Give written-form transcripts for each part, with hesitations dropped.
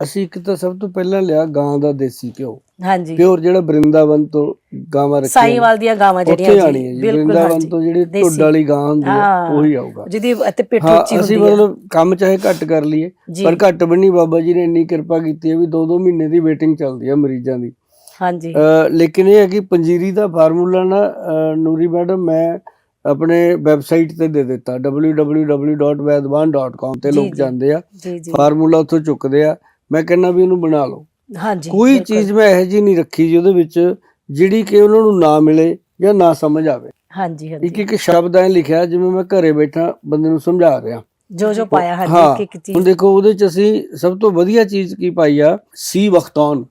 ਅਸੀਂ ਇੱਕ ਤਾਂ ਸਭ ਤੋਂ ਪਹਿਲਾਂ ਲਿਆ ਗਾਂ ਦਾ ਦੇਸੀ ਘਿਓ, ਹਾਂਜੀ ਪਿਓਰ, ਜਿਹੜਾ ਬ੍ਰਿੰਦਾਵਨ ਤੋਂ ਗਾਵਾਂ ਰੱਖੀਆਂ ਸਾਈਵਾਲ ਦੀਆਂ ਗਾਵਾਂ ਉੱਥੇ ਜਿਹੜੀਆਂ ਆਣੀ ਹੈ ਜੀ। ਬਿਲਕੁਲ ਬ੍ਰਿੰਦਾਵਨ ਹਾਂਜੀ ਤੋਂ ਜਿਹੜੀ ਦੇਸੀ। ਢੁੱਡ ਵਾਲੀ ਗਾਂ ਹੁੰਦੀ ਹੈ ਹਾਂ ਉਹੀ ਆਊਗਾ। ਜਿਹਦੀ ਇੱਥੇ ਪਿੱਠ ਹਾਂ ਉੱਚੀ ਅਸੀਂ ਹੁੰਦੀ ਹੈ ਮਤਲਬ ਕੰਮ ਚਾਹੇ ਘੱਟ ਕਰ ਲਈਏ ਜੀ। ਪਰ ਘੱਟ ਵੀ ਨਹੀਂ, ਬਾਬਾ ਜੀ ਨੇ ਇੰਨੀ ਕਿਰਪਾ ਕੀਤੀ ਹੈ ਵੀ 2-2 ਮਹੀਨੇ ਦੀ ਵੇਟਿੰਗ ਚੱਲਦੀ ਹੈ ਮਰੀਜ਼ਾਂ ਦੀ। ਹਾਂਜੀ ਲੇਕਿਨ ਇਹ ਹੈ ਕਿ ਪੰਜੀਰੀ ਦਾ ਫਾਰਮੂਲਾ ਨਾ ਨੂਰੀ ਮੈਡਮ ਮੈਂ ਆਪਣੇ ਵੈਬਸਾਈਟ ਤੇ ਦੇ ਦਿੱਤਾ www.vaidwan.com ਤੇ। ਲੋਕ ਜਾਂਦੇ ਆ, ਜੀ ਜੀ ਫਾਰਮੂਲਾ ਉੱਥੋਂ ਚੁੱਕਦੇ ਆ। ਮੈਂ ਕਹਿੰਦਾ ਵੀ ਉਹਨੂੰ ਬਣਾ ਲਓ। ਹਾਂਜੀ ਕੋਈ ਚੀਜ਼ ਮੈਂ ਇਹੋ ਜਿਹੀ ਨਹੀਂ ਰੱਖੀ ਜੀ ਉਹਦੇ ਵਿੱਚ ਜਿਹੜੀ ਕਿ ਉਹਨਾਂ ਨੂੰ ਨਾ ਮਿਲੇ ਜਾਂ ਨਾ ਸਮਝ ਆਵੇ। ਹਾਂਜੀ ਇੱਕ ਹਾਂਜੀ ਇੱਕ ਸ਼ਬਦ ਐ ਲਿਖਿਆ ਜਿਵੇਂ ਮੈਂ ਘਰੇ ਬੈਠਾ ਬੰਦੇ ਨੂੰ ਸਮਝਾ ਰਿਹਾ, ਜੋ ਪਾਇਆ। ਹਾਂਜੀ ਹਾਂ। ਇੱਕ ਹੁਣ ਚੀਜ਼ ਦੇਖੋ ਉਹਦੇ ਚ ਅਸੀਂ ਸਭ ਤੋਂ ਵਧੀਆ ਚੀਜ਼ ਕੀ ਪਾਈ ਆ, ਸੀ ਵਖਤੌਨ।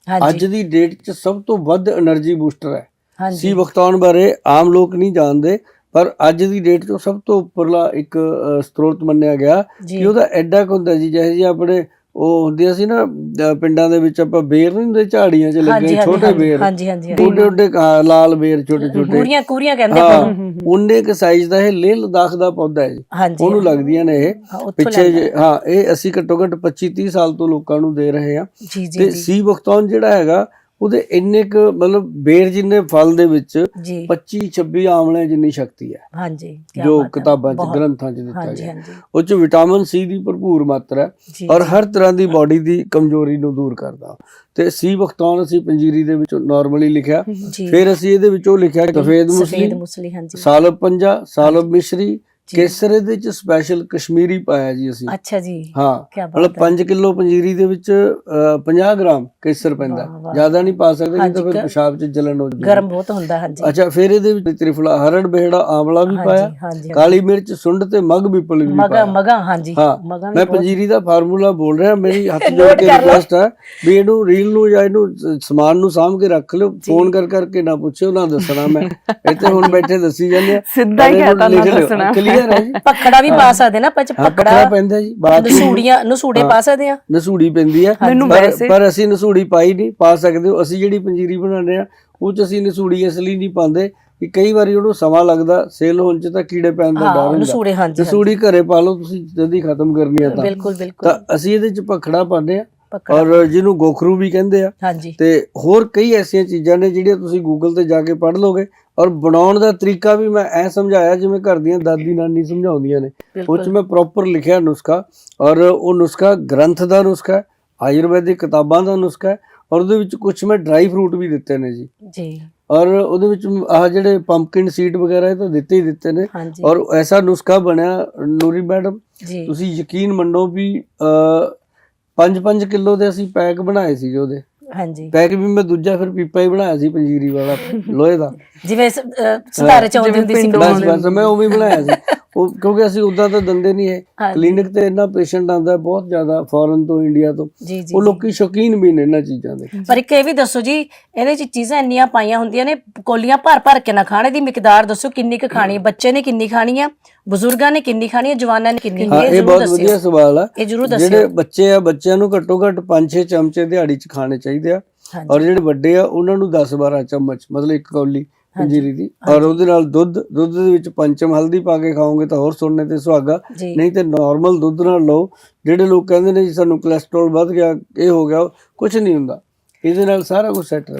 ਅੱਜ ਦੀ ਡੇਟ 'ਚ ਸਭ ਤੋਂ ਵੱਧ એનર્ਜੀ ਬੂਸਟਰ ਹੈ। ਸੀ ਵਖਤੌਨ ਬਾਰੇ ਆਮ ਲੋਕ ਨਹੀਂ ਜਾਣਦੇ, ਪਰ ਅੱਜ ਦੀ ਡੇਟ 'ਚ ਸਭ ਤੋਂ ਉੱਪਰਲਾ ਇੱਕ ਸਰੋਤ ਮੰਨਿਆ ਗਿਆ ਕਿ ਉਹਦਾ ਐਡਾ ਕੁ ਹੁੰਦਾ ਜੀ, ਜਿਹੇ ਜਿਹੇ ਆਪਣੇ ਉਹ ਹੁੰਦੀਆਂ ਸੀ ਨਾ ਪਿੰਡਾਂ ਦੇ ਵਿੱਚ, ਆਪਾਂ ਬੇਰ ਨਹੀਂ ਹੁੰਦੇ ਝਾੜੀਆਂ 'ਚ ਲੱਗੇ ਛੋਟੇ ਬੇਰ, ਓਡੇ ਓਡੇ ਲਾਲ ਬੇਰ ਛੋਟੇ ਛੋਟੇ, ਉਨੇ ਕੁ ਸਾਈਜ਼ ਦਾ ਇਹ ਲੇਹ ਲਦਾਖ ਦਾ ਪੌਦਾ ਹੈ ਜੀ, ਉਹਨੂੰ ਲੱਗਦੀਆਂ ਨੇ ਇਹ ਪਿੱਛੇ ਜੇ। ਹਾਂ, ਇਹ ਅਸੀਂ ਘੱਟੋ ਘੱਟ 25-30 ਸਾਲ ਤੋਂ ਲੋਕਾਂ ਨੂੰ ਦੇ ਰਹੇ ਹਾਂ। ਤੇ ਸੀ ਵਖਤੌਨ ਜਿਹੜਾ ਹੈਗਾ ਉਹਦੇ ਇੰਨੇ ਕੁ ਮਤਲਬ ਬੇਰ ਜਿੰਨੇ ਫਲ ਦੇ ਵਿੱਚ 25-26 ਆਮਲੇ ਜਿੰਨੀ ਸ਼ਕਤੀ ਹੈ। ਹਾਂਜੀ, ਜੋ ਕਿਤਾਬਾਂ 'ਚ ਗ੍ਰੰਥਾਂ 'ਚ ਦਿੱਤਾ ਗਿਆ, ਉਹ 'ਚ ਵਿਟਾਮਿਨ ਸੀ ਦੀ ਭਰਪੂਰ ਮਾਤਰਾ ਹੈ ਔਰ ਹਰ ਤਰ੍ਹਾਂ ਦੀ ਬਾਡੀ ਦੀ ਕਮਜ਼ੋਰੀ ਨੂੰ ਦੂਰ ਕਰਦਾ। ਤੇ ਸੀ ਵਖਤੌਨ ਅਸੀਂ ਪੰਜੀਰੀ ਦੇ ਵਿੱਚ ਨਾਰਮਲੀ ਲਿਖਿਆ। ਫਿਰ ਅਸੀਂ ਇਹਦੇ ਵਿੱਚ ਉਹ ਲਿਖਿਆ ਸਫੇਦ ਮੁਸਲੀ, ਸਾਲਬ ਪੰਜਾ, ਸਾਲਬ ਮਿਸ਼ਰੀ, ਕੇਸਰ ਇਹਦੇ ਚ ਸਪੈਸ਼ਲ ਕਸ਼ਮੀਰੀ ਪਾਇਆ ਜੀ ਅਸੀਂ। ਅੱਛਾ ਜੀ, ਹਾਂ, ਮਤਲਬ 5 ਕਿਲੋ ਪੰਜੀਰੀ ਦੇ ਵਿੱਚ 50 ਗ੍ਰਾਮ ਕੇਸਰ ਪੈਂਦਾ, ਜ਼ਿਆਦਾ ਨਹੀਂ ਪਾ ਸਕਦੇ ਨਹੀਂ ਤਾਂ ਫਿਰ ਪਿਸ਼ਾਬ ਚ ਜਲਨ ਹੋ ਜਾਂਦੀ, ਗਰਮ ਬਹੁਤ ਹੁੰਦਾ। ਹਾਂਜੀ। ਅੱਛਾ, ਫਿਰ ਇਹਦੇ ਵਿੱਚ ਤ੍ਰਿਫਲਾ, ਹਰੜ ਬਹਿੜਾ, ਆਂਵਲਾ ਵੀ ਪਾਇਆ, ਕਾਲੀ ਮਿਰਚ, ਸੁੰਡ ਤੇ ਮਗ ਪਿੱਪਲ ਵੀ ਪਾਇਆ। ਹਾਂ, ਮੈਂ ਪੰਜੀਰੀ ਦਾ ਫਾਰਮੂਲਾ ਬੋਲ ਰਿਹਾ, ਮੇਰੀ ਹੱਥ ਜੋੜ ਕੇ ਰਿਕੁਐਸਟ ਹੈ ਵੀ ਇਹਨੂੰ ਰੀਲ ਨੂੰ ਜਾਂ ਇਹਨੂੰ ਸਮਾਨ ਨੂੰ ਸਾਂਭ ਕੇ ਰੱਖ ਲਿਓ, ਫੋਨ ਕਰ ਕਰਕੇ ਨਾ ਪੁੱਛਿਓ, ਨਾ ਦੱਸਣਾ। ਮੈਂ ਇੱਥੇ ਹੁਣ ਬੈਠੇ ਦੱਸੀ ਜਾਂਦੇ ਆ, ਸਿੱਧਾ ਹੀ ਕਹਿਤਾ ਨਾ ਦੱਸਣਾ। ਪਖੜਾ ਵੀ ਪਾ ਸਕਦੇ ਨਾ, ਪਖੜਾ ਪੈਂਦਾ ਜੀ, ਨਸੂੜੇ ਪਾ ਸਕਦੇ ਆ, ਨਸੂੜੀ ਪੈਂਦੀ ਹੈ, ਪਰ ਅਸੀਂ ਨਸੂੜੀ ਪਾਈ ਨਹੀਂ। ਪਾ ਸਕਦੇ ਹੋ। ਅਸੀਂ ਜਿਹੜੀ ਪੰਜੀਰੀ ਬਣਾਉਂਦੇ ਆ ਉਹ 'ਚ ਅਸੀਂ ਨਸੂੜੀ ਇਸ ਲਈ ਨਹੀਂ ਪਾਉਂਦੇ ਕਿ ਕਈ ਵਾਰੀ ਉਹਨੂੰ ਸਮਾਂ ਲੱਗਦਾ ਸੇਲ ਹੋਣ 'ਚ, ਤਾਂ ਕੀੜੇ ਪੈਣ ਦਾ ਡਰ ਹੁੰਦਾ। ਨਸੂੜੀ ਘਰੇ ਪਾ ਲਓ ਤੁਸੀਂ, ਜਦ ਹੀ ਖਤਮ ਕਰਨੀ ਆ ਤਾਂ ਅਸੀਂ ਇਹਦੇ 'ਚ ਪਖੜਾ ਪਾਉਂਦੇ ਆ, ਔਰ ਜਿਹਨੂੰ ਗੋਖਰੂ ਵੀ ਕਹਿੰਦੇ ਆ। ਤੇ ਹੋਰ ਕਈ ਐਸੀਆਂ ਚੀਜ਼ਾਂ ਨੇ ਜਿਹੜੀਆਂ ਤੁਸੀਂ ਗੂਗਲ ਤੇ ਜਾ ਕੇ ਪੜ੍ਹ ਲਓਗੇ। ਔਰ ਬਣਾਉਣ ਦਾ ਤਰੀਕਾ ਵੀ ਮੈਂ ਐ ਸਮਝਾਇਆ ਜਿਵੇਂ ਘਰ ਦੀਆਂ ਦਾਦੀ ਨਾਨੀ ਸਮਝਾਉਂਦੀਆਂ ਨੇ। ਉਹ 'ਚ ਮੈਂ ਪ੍ਰੋਪਰ ਲਿਖਿਆ ਨੁਸਖਾ, ਔਰ ਉਹ ਨੁਸਖਾ ਗ੍ਰੰਥ ਦਾ ਨੁਸਖਾ ਹੈ, ਆਯੁਰਵੈਦਿਕ ਕਿਤਾਬਾਂ ਦਾ ਨੁਸਖਾ ਹੈ, ਔਰ ਉਹਦੇ ਵਿੱਚ ਕੁਛ ਮੈਂ ਡਰਾਈ ਫਰੂਟ ਵੀ ਦਿੱਤੇ ਨੇ ਜੀ। ਔਰ ਉਹਦੇ ਵਿੱਚ ਆਹ ਜਿਹੜੇ ਪੰਪਕਿਨ ਸੀਡ ਵਗੈਰਾ ਇਹ ਤਾਂ ਦਿੱਤੇ ਹੀ ਦਿੱਤੇ ਨੇ। ਔਰ ਐਸਾ ਨੁਸਖਾ ਬਣਿਆ ਨੂਰੀ ਮੈਡਮ, ਤੁਸੀਂ ਯਕੀਨ ਮੰਨੋ ਵੀ 5-5 ਕਿਲੋ ਦੇ ਅਸੀਂ ਪੈਕ ਬਣਾਏ ਸੀ ਉਹਦੇ। ਪੈਕ ਵੀ ਮੈਂ ਦੂਜਾ ਫਿਰ ਪੀਪਾ ਹੀ ਬਣਾਇਆ ਸੀ ਪੰਜੀਰੀ ਵਾਲਾ, ਲੋਹੇ ਦਾ, ਜਿਵੇਂ ਸੰਧਾਰੇ ਚ ਆਉਂਦੀ ਹੁੰਦੀ ਸੀ। ਬਸ ਮੈਂ ਉਹ ਵੀ ਬਣਾਇਆ ਸੀ। ਉਹ ਕਿਉਂਕਿ ਅਸੀਂ ਉਦਾਂ ਤਾਂ ਦਿੰਦੇ ਨਹੀਂ ਹੈ, ਕਲੀਨਿਕ ਤੇ ਇੰਨਾ ਪੇਸ਼ੈਂਟ ਆਉਂਦਾ ਬਹੁਤ ਜ਼ਿਆਦਾ ਫੋਰਨ ਤੋਂ, ਇੰਡੀਆ ਤੋਂ, ਉਹ ਲੋਕੀ ਸ਼ੌਕੀਨ ਵੀ ਨੇ ਇਹਨਾਂ ਚੀਜ਼ਾਂ ਦੇ। ਪਰ ਇੱਕ ਇਹ ਵੀ ਦੱਸੋ ਜੀ, ਇਹਦੇ ਚ ਚੀਜ਼ਾਂ ਇੰਨੀਆਂ ਪਾਈਆਂ ਹੁੰਦੀਆਂ ਨੇ, ਕੋਲੀਆਂ ਭਰ ਭਰ ਕੇ ਨਾ ਖਾਣੇ ਦੀ ਮਿਕਦਾਰ ਦੱਸੋ ਕਿੰਨੀ ਕੁ ਖਾਣੀ, ਬੱਚੇ ਨੇ ਕਿੰਨੀ ਖਾਣੀ ਆ, ਬਜ਼ੁਰਗਾਂ ਨੇ ਕਿੰਨੀ ਖਾਣੀ ਹੈ, ਜਵਾਨਾਂ ਨੇ ਕਿੰਨੀ? ਇਹ ਬਹੁਤ ਵਧੀਆ ਸਵਾਲ ਆ। ਜਿਹੜੇ ਬੱਚੇ ਆ, ਬੱਚਿਆਂ ਨੂੰ ਘੱਟੋ ਘੱਟ 5-6 ਚਮਚੇ ਦਿਹਾੜੀ ਚ ਖਾਣੇ ਚਾਹੀਦੇ ਆ, ਔਰ ਜਿਹੜੇ ਵੱਡੇ ਆ ਉਹਨਾਂ ਨੂੰ 10-12 ਚਮਚ, ਮਤਲਬ 1 ਕੌਲੀ ਪੰਜੀਰੀ ਦੀ। ਔਰ ਉਹਦੇ ਨਾਲ ਦੁੱਧ ਦੇ ਵਿੱਚ ਪੰਚਮ ਹਲਦੀ ਪਾ ਕੇ ਖਾਓਗੇ ਤਾਂ ਹੋਰ ਸੋਨੇ ਤੇ ਸੁਹਾਗਾ, ਨਹੀਂ ਤੇ ਨਾਰਮਲ ਦੁੱਧ ਨਾਲ ਲਓ। ਜਿਹੜੇ ਲੋਕ ਕਹਿੰਦੇ ਨੇ ਜੀ ਸਾਨੂੰ ਕੋਲੈਸਟਰੋਲ ਵੱਧ ਗਿਆ, ਇਹ ਹੋ ਗਿਆ, ਕੁਛ ਨਹੀਂ ਹੁੰਦਾ, ਇਹਦੇ ਨਾਲ ਸਾਰਾ ਕੁਝ ਸੈੱਟ ਰਹੂ।